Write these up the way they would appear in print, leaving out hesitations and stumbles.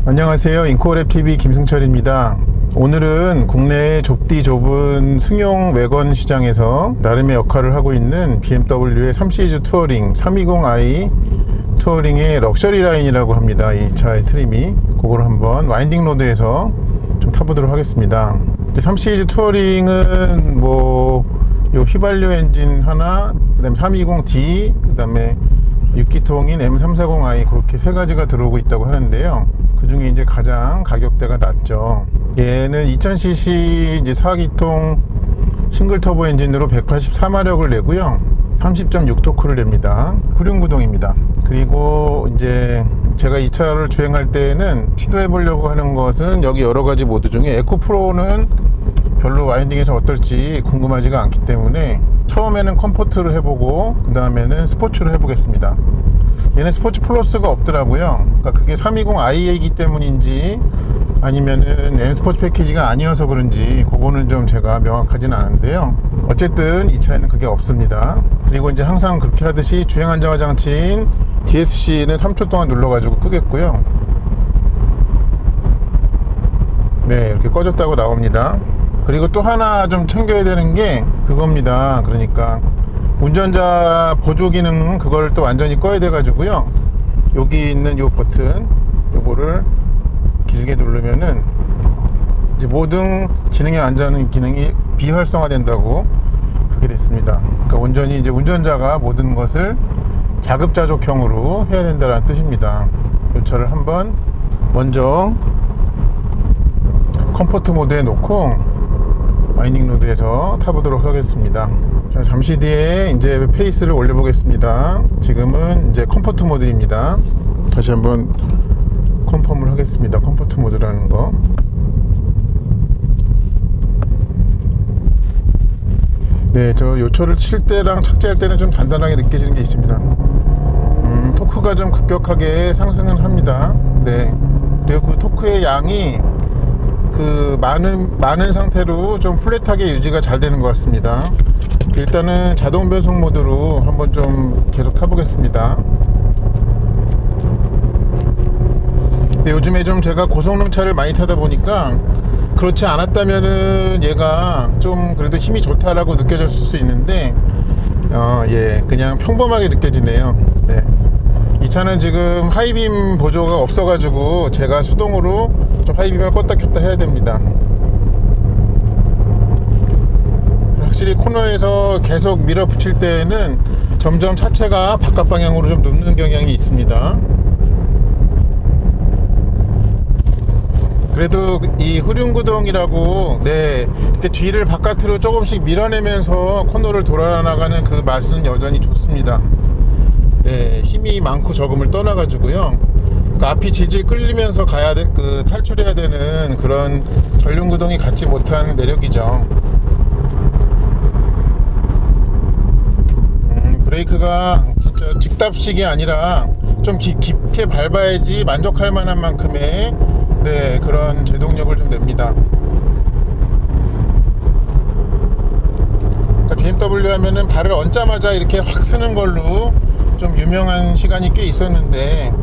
안녕하세요. 인코랩TV 김승철입니다. 오늘은 국내의 좁디 좁은 승용 외건 시장에서 나름의 역할을 하고 있는 BMW의 3시리즈 투어링 320i 투어링의 럭셔리 라인이라고 합니다. 이 차의 트림이. 그걸 한번 와인딩 로드에서 좀 타보도록 하겠습니다. 3시리즈 투어링은 요 휘발유 엔진 하나, 그 다음에 320D, 그 다음에 6기통인 M340i 그렇게 세 가지가 들어오고 있다고 하는데요. 그 중에 이제 가장 가격대가 낮죠. 얘는 2000cc 이제 4기통 싱글 터보 엔진으로 184마력을 내고요. 30.6 토크를 냅니다. 후륜구동입니다. 그리고 이제 제가 이 차를 주행할 때는 시도해 보려고 하는 것은 여기 여러 가지 모드 중에 에코프로는 별로 와인딩에서 어떨지 궁금하지가 않기 때문에 처음에는 컴포트를 해보고 그 다음에는 스포츠를 해보겠습니다. 얘는 스포츠 플러스가 없더라고요. 그러니까 그게 320i이기 때문인지 아니면은 M 스포츠 패키지가 아니어서 그런지 그거는 좀 제가 명확하진 않은데요. 어쨌든 이 차에는 그게 없습니다. 그리고 이제 항상 그렇게 하듯이 주행 안정화 장치인 DSC는 3초 동안 눌러가지고 끄겠고요. 네, 이렇게 꺼졌다고 나옵니다. 그리고 또 하나 좀 챙겨야 되는 게 그겁니다. 그러니까 운전자 보조 기능 그걸 또 완전히 꺼야 돼 가지고요. 여기 있는 요 버튼 요거를 길게 누르면은 이제 모든 지능에 안전한 기능이 비활성화 된다고 그렇게 됐습니다. 그러니까 온전히 이제 운전자가 모든 것을 자급자족형으로 해야 된다는 뜻입니다. 이 차를 한번 먼저 컴포트 모드에 놓고 와인딩 로드에서 타보도록 하겠습니다. 자, 잠시 뒤에 이제 페이스를 올려보겠습니다. 지금은 이제 컴포트 모드입니다. 다시 한번 컨펌을 하겠습니다. 컴포트 모드라는 거. 네, 저 요초를 칠 때랑 착지할 때는 좀 단단하게 느껴지는 게 있습니다. 토크가 좀 급격하게 상승은 합니다. 네, 그리고 그 토크의 양이 그 많은 상태로 좀 플랫하게 유지가 잘 되는 것 같습니다. 일단은 자동 변속 모드로 한번 좀 계속 타보겠습니다. 근데 요즘에 좀 제가 고성능 차를 많이 타다 보니까 그렇지 않았다면은 얘가 좀 그래도 힘이 좋다라고 느껴졌을 수 있는데 예, 그냥 평범하게 느껴지네요. 네. 이 차는 지금 하이빔 보조가 없어가지고 제가 수동으로 좀 하이빔을 껐다 켰다 해야 됩니다. 확실히 코너에서 계속 밀어붙일 때에는 점점 차체가 바깥 방향으로 좀 눕는 경향이 있습니다. 그래도 이 후륜구동이라고 네, 이렇게 뒤를 바깥으로 조금씩 밀어내면서 코너를 돌아나가는 그 맛은 여전히 좋습니다. 네, 힘이 많고 적음을 떠나가지고요. 그 앞이 질질 끌리면서 탈출해야 되는 그런 전륜구동이 갖지 못한 매력이죠. 브레이크가 진짜 즉답식이 아니라 좀 깊게 밟아야지 만족할 만한 만큼의 네, 그런 제동력을 좀 냅니다. 그러니까 BMW 하면은 발을 얹자마자 이렇게 확 쓰는 걸로 좀 유명한 시간이 꽤 있었는데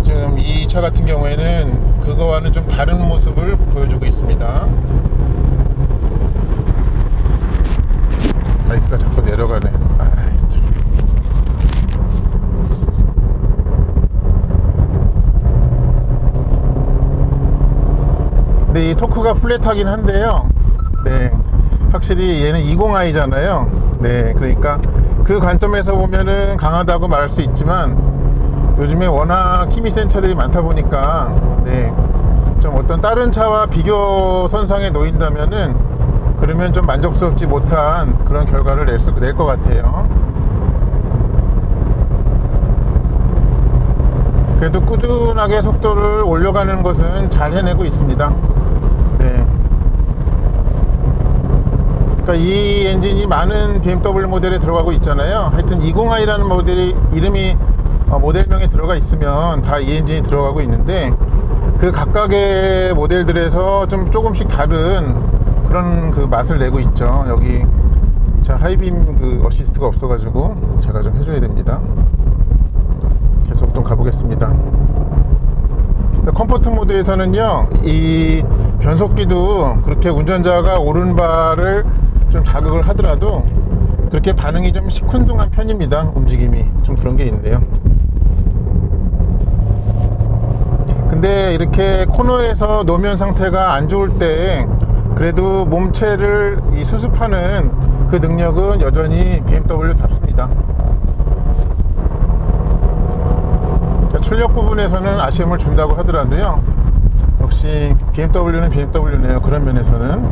지금 이 차 같은 경우에는 그거와는 좀 다른 모습을 보여주고 있습니다. 바이크가 자꾸 내려가네. 근데 이 토크가 플랫하긴 한데요. 네, 확실히 얘는 20i잖아요. 네, 그러니까 그 관점에서 보면은 강하다고 말할 수 있지만 요즘에 워낙 힘이 센 차들이 많다 보니까 네, 좀 어떤 다른 차와 비교 선상에 놓인다면은 그러면 좀 만족스럽지 못한 그런 결과를 낼 것 같아요. 그래도 꾸준하게 속도를 올려가는 것은 잘 해내고 있습니다. 네. 그러니까 이 엔진이 많은 BMW 모델에 들어가고 있잖아요. 하여튼 20i라는 모델이 이름이 모델명에 들어가 있으면 다 이 엔진이 들어가고 있는데 그 각각의 모델들에서 좀 조금씩 다른 그런 그 맛을 내고 있죠. 여기 자 하이빔 그 어시스트가 없어가지고 제가 좀 해줘야 됩니다. 계속 좀 가보겠습니다. 컴포트 모드에서는요, 이 변속기도 그렇게 운전자가 오른발을 좀 자극을 하더라도 그렇게 반응이 좀 시큰둥한 편입니다. 움직임이 좀 그런 게 있는데요. 근데 이렇게 코너에서 노면 상태가 안 좋을 때 그래도 몸체를 이 수습하는 그 능력은 여전히 BMW답습니다. 출력 부분에서는 아쉬움을 준다고 하더라도요, 역시 BMW는 BMW네요. 그런 면에서는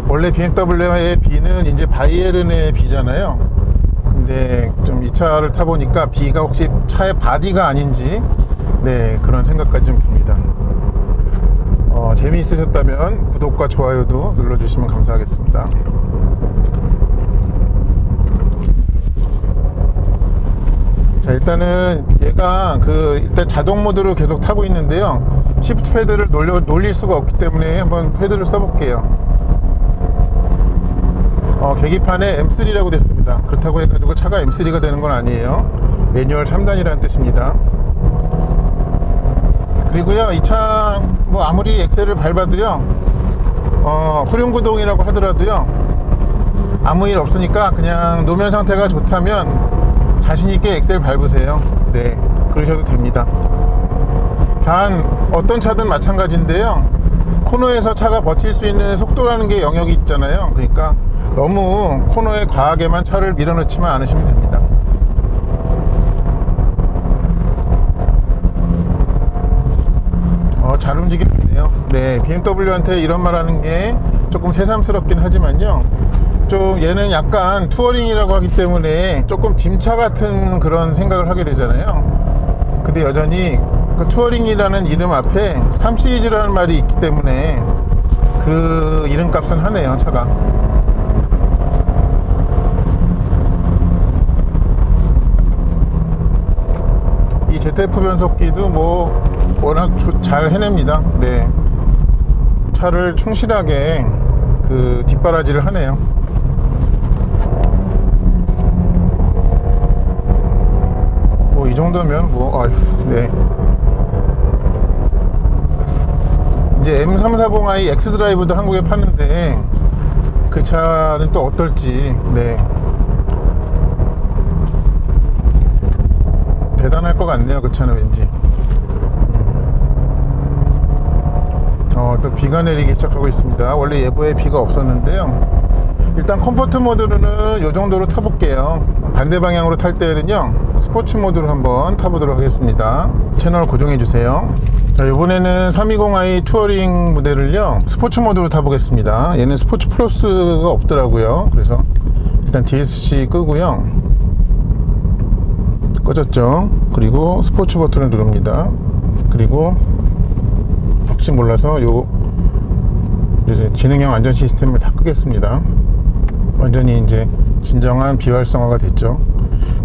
원래 BMW의 B는 이제 바이에른의 B잖아요. 근데 좀 이 차를 타보니까 B가 혹시 차의 바디가 아닌지, 네, 그런 생각까지 좀 듭니다. 재미있으셨다면 구독과 좋아요도 눌러주시면 감사하겠습니다. 자, 일단은 얘가 일단 자동 모드로 계속 타고 있는데요, 시프트 패드를 놀릴 수가 없기 때문에 한번 패드를 써볼게요. 계기판에 M3라고 됐습니다. 그렇다고 해가지고 차가 M3가 되는 건 아니에요. 매뉴얼 3단이라는 뜻입니다. 그리고요, 이 차 뭐 아무리 엑셀을 밟아도요, 후륜구동이라고 하더라도요, 아무 일 없으니까 그냥 노면 상태가 좋다면 자신있게 엑셀 밟으세요. 네, 그러셔도 됩니다. 단 어떤 차든 마찬가지인데요, 코너에서 차가 버틸 수 있는 속도라는 게 영역이 있잖아요. 그러니까 너무 코너에 과하게만 차를 밀어넣지만 않으시면 됩니다. 잘 움직이고 있네요. 네, BMW한테 이런 말 하는 게 조금 새삼스럽긴 하지만요, 좀 얘는 약간 투어링이라고 하기 때문에 조금 짐차 같은 그런 생각을 하게 되잖아요. 근데 여전히 그 투어링이라는 이름 앞에 3시리즈라는 말이 있기 때문에 그 이름값은 하네요, 차가. 이 ZF 변속기도 뭐 워낙 잘 해냅니다. 네, 차를 충실하게 그 뒷바라지를 하네요. 뭐 이 정도면 뭐 아휴, 네. 이제 M340i X드라이브도 한국에 파는데 그 차는 또 어떨지, 네, 대단할 것 같네요. 그 차는 왠지. 또 비가 내리기 시작하고 있습니다. 원래 예보에 비가 없었는데요, 일단 컴포트 모드로는 이 정도로 타볼게요. 반대 방향으로 탈 때는요, 스포츠 모드로 한번 타보도록 하겠습니다. 채널 고정해 주세요. 자, 이번에는 320i 투어링 모델을요, 스포츠 모드로 타보겠습니다. 얘는 스포츠 플러스가 없더라고요. 그래서 일단 DSC 끄고요, 꺼졌죠. 그리고 스포츠 버튼을 누릅니다. 그리고 혹시 몰라서 이제 지능형 안전 시스템을 다 끄겠습니다. 완전히 이제 진정한 비활성화가 됐죠.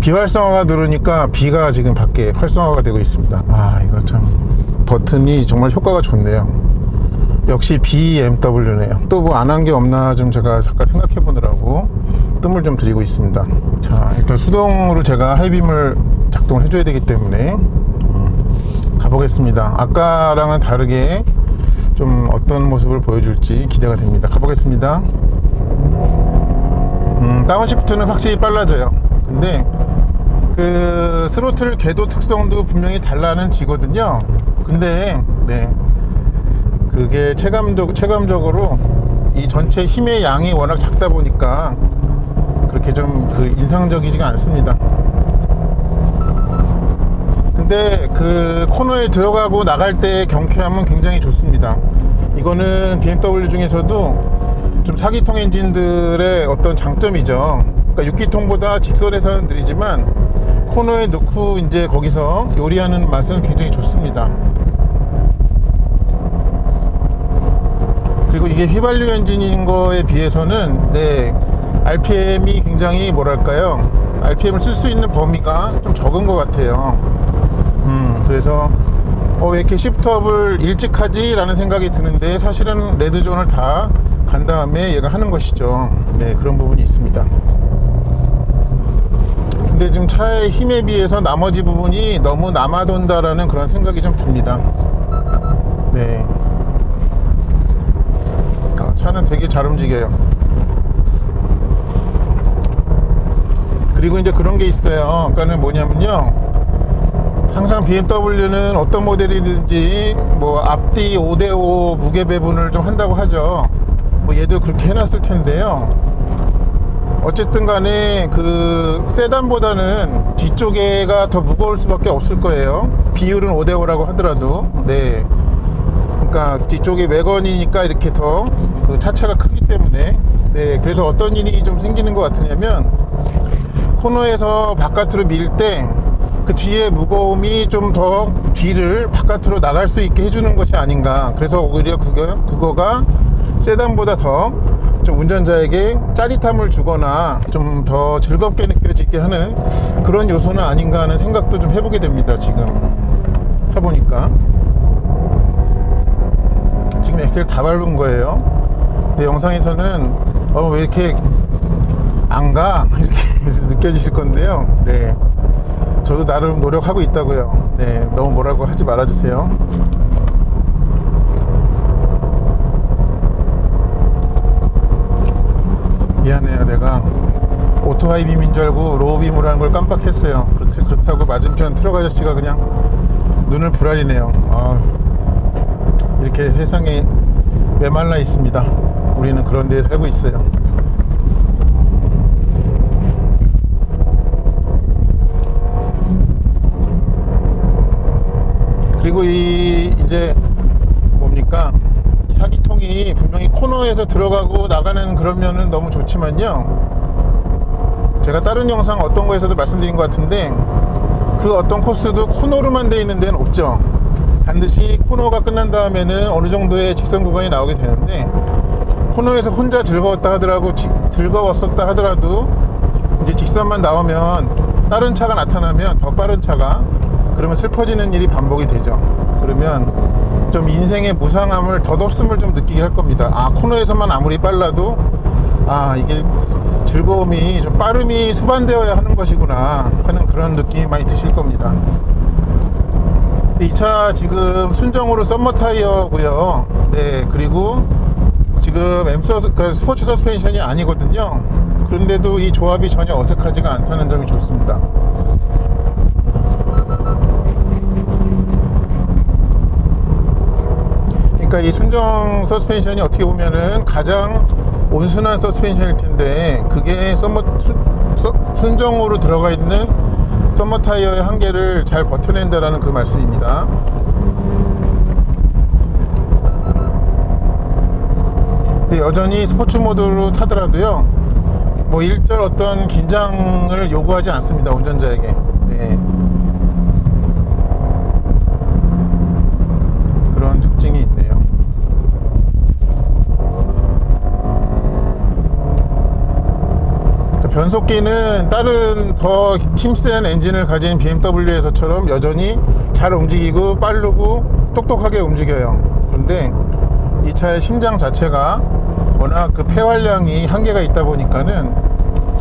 비활성화가 누르니까 비가 지금 밖에 활성화가 되고 있습니다. 이거 참 버튼이 정말 효과가 좋네요. 역시 BMW네요. 또 뭐 안 한 게 없나 좀 제가 잠깐 생각해 보느라고 뜸을 좀 들이고 있습니다. 자, 일단 수동으로 제가 하이빔을 작동을 해줘야 되기 때문에 가보겠습니다. 아까랑은 다르게 좀 어떤 모습을 보여줄지 기대가 됩니다. 가보겠습니다. 다운시프트는 확실히 빨라져요. 근데 그 스로틀 궤도 특성도 분명히 달라는 지거든요. 근데 네, 그게 체감적으로 이 전체 힘의 양이 워낙 작다 보니까 그렇게 좀 인상적이지가 않습니다. 근데 그 코너에 들어가고 나갈 때의 경쾌함은 굉장히 좋습니다. 이거는 BMW 중에서도 좀 4기통 엔진들의 어떤 장점이죠. 그러니까 6기통보다 직선에서는 느리지만 코너에 넣고 이제 거기서 요리하는 맛은 굉장히 좋습니다. 그리고 이게 휘발유 엔진인 거에 비해서는 네, RPM이 굉장히 뭐랄까요, RPM을 쓸 수 있는 범위가 좀 적은 것 같아요. 그래서 왜 이렇게 시프트업을 일찍 하지? 라는 생각이 드는데 사실은 레드존을 다 간 다음에 얘가 하는 것이죠. 네, 그런 부분이 있습니다. 근데 지금 차의 힘에 비해서 나머지 부분이 너무 남아돈다라는 그런 생각이 좀 듭니다. 네. 차는 되게 잘 움직여요. 그리고 이제 그런 게 있어요. 그러니까는 뭐냐면요, 항상 BMW는 어떤 모델이든지 뭐 앞뒤 5대5 무게 배분을 좀 한다고 하죠. 뭐 얘도 그렇게 해놨을 텐데요. 어쨌든 간에 그 세단보다는 뒤쪽에가 더 무거울 수밖에 없을 거예요. 비율은 5대5라고 하더라도. 네. 그러니까 뒤쪽에 외건이니까 이렇게 더 그 차체가 크기 때문에. 네. 그래서 어떤 일이 좀 생기는 것 같으냐면, 코너에서 바깥으로 밀 때 그 뒤에 무거움이 좀 더 뒤를 바깥으로 나갈 수 있게 해주는 것이 아닌가. 그래서 오히려 그거가 세단보다 더 좀 운전자에게 짜릿함을 주거나 좀 더 즐겁게 느껴지게 하는 그런 요소는 아닌가 하는 생각도 좀 해보게 됩니다. 지금 타보니까 지금 엑셀 다 밟은 거예요. 근데 영상에서는 왜 이렇게 안 가? 이렇게 느껴지실 건데요. 네, 저도 나름 노력하고 있다고요. 네, 너무 뭐라고 하지 말아주세요. 미안해요. 내가 오토하이 빔인 줄 알고 로우 빔으로 하는 걸 깜빡했어요. 그렇다고 맞은편 트럭 아저씨가 그냥 눈을 부라리네요. 이렇게 세상에 메말라 있습니다. 우리는 그런 데에 살고 있어요. 그리고 이제 뭡니까, 이 사기통이 분명히 코너에서 들어가고 나가는 그런 면은 너무 좋지만요, 제가 다른 영상 어떤 거에서도 말씀드린 것 같은데, 그 어떤 코스도 코너로만 돼 있는 데는 없죠. 반드시 코너가 끝난 다음에는 어느 정도의 직선 구간이 나오게 되는데, 코너에서 혼자 즐거웠었다 하더라도 이제 직선만 나오면 다른 차가 나타나면, 더 빠른 차가, 그러면 슬퍼지는 일이 반복이 되죠. 그러면 좀 인생의 무상함을, 덧없음을 좀 느끼게 할 겁니다. 코너에서만 아무리 빨라도 이게 즐거움이, 좀 빠름이 수반되어야 하는 것이구나 하는 그런 느낌이 많이 드실 겁니다. 이 차 지금 순정으로 썸머 타이어고요. 네, 그리고 지금 스포츠 서스펜션이 아니거든요. 그런데도 이 조합이 전혀 어색하지가 않다는 점이 좋습니다. 그러니까 이 순정 서스펜션이 어떻게 보면은 가장 온순한 서스펜션일 텐데, 그게 순정으로 들어가 있는 썸머 타이어의 한계를 잘 버텨낸다라는 그 말씀입니다. 근데 여전히 스포츠 모드로 타더라도요, 뭐 일절 어떤 긴장을 요구하지 않습니다, 운전자에게. 네. 그런 특징이 있네요. 변속기는 다른 더 힘센 엔진을 가진 BMW에서처럼 여전히 잘 움직이고 빠르고 똑똑하게 움직여요. 그런데 이 차의 심장 자체가 워낙 그 폐활량이 한계가 있다 보니까는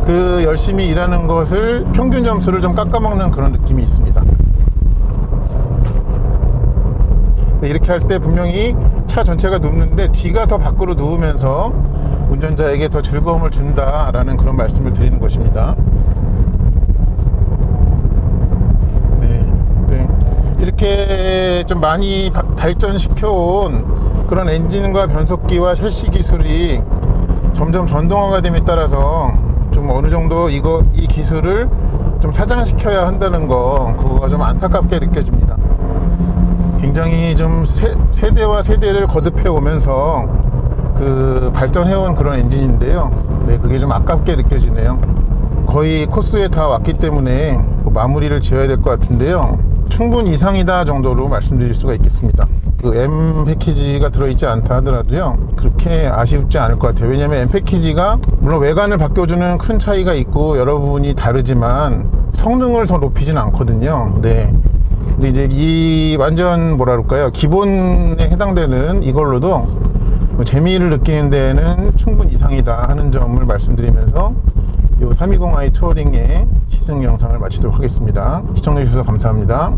그 열심히 일하는 것을, 평균 점수를 좀 깎아먹는 그런 느낌이 있습니다. 이렇게 할 때 분명히 차 전체가 눕는데 뒤가 더 밖으로 누우면서 운전자에게 더 즐거움을 준다라는 그런 말씀을 드리는 것입니다. 네. 이렇게 좀 많이 발전시켜 온 그런 엔진과 변속기와 셰시 기술이 점점 전동화가 됨에 따라서 좀 어느 정도 이 기술을 좀 사장시켜야 한다는 거, 그거가 좀 안타깝게 느껴집니다. 굉장히 좀 세대와 세대를 거듭해 오면서 그 발전해온 그런 엔진인데요. 네, 그게 좀 아깝게 느껴지네요. 거의 코스에 다 왔기 때문에 마무리를 지어야 될 것 같은데요. 충분 이상이다 정도로 말씀드릴 수가 있겠습니다. 그 M 패키지가 들어있지 않다 하더라도요, 그렇게 아쉽지 않을 것 같아요. 왜냐면 M 패키지가 물론 외관을 바꿔주는 큰 차이가 있고 여러 부분이 다르지만 성능을 더 높이진 않거든요. 네. 근데 이제 이 완전 뭐랄까요, 기본에 해당되는 이걸로도 재미를 느끼는 데에는 충분 이상이다 하는 점을 말씀드리면서 이 320i 투어링의 시승 영상을 마치도록 하겠습니다. 시청해주셔서 감사합니다.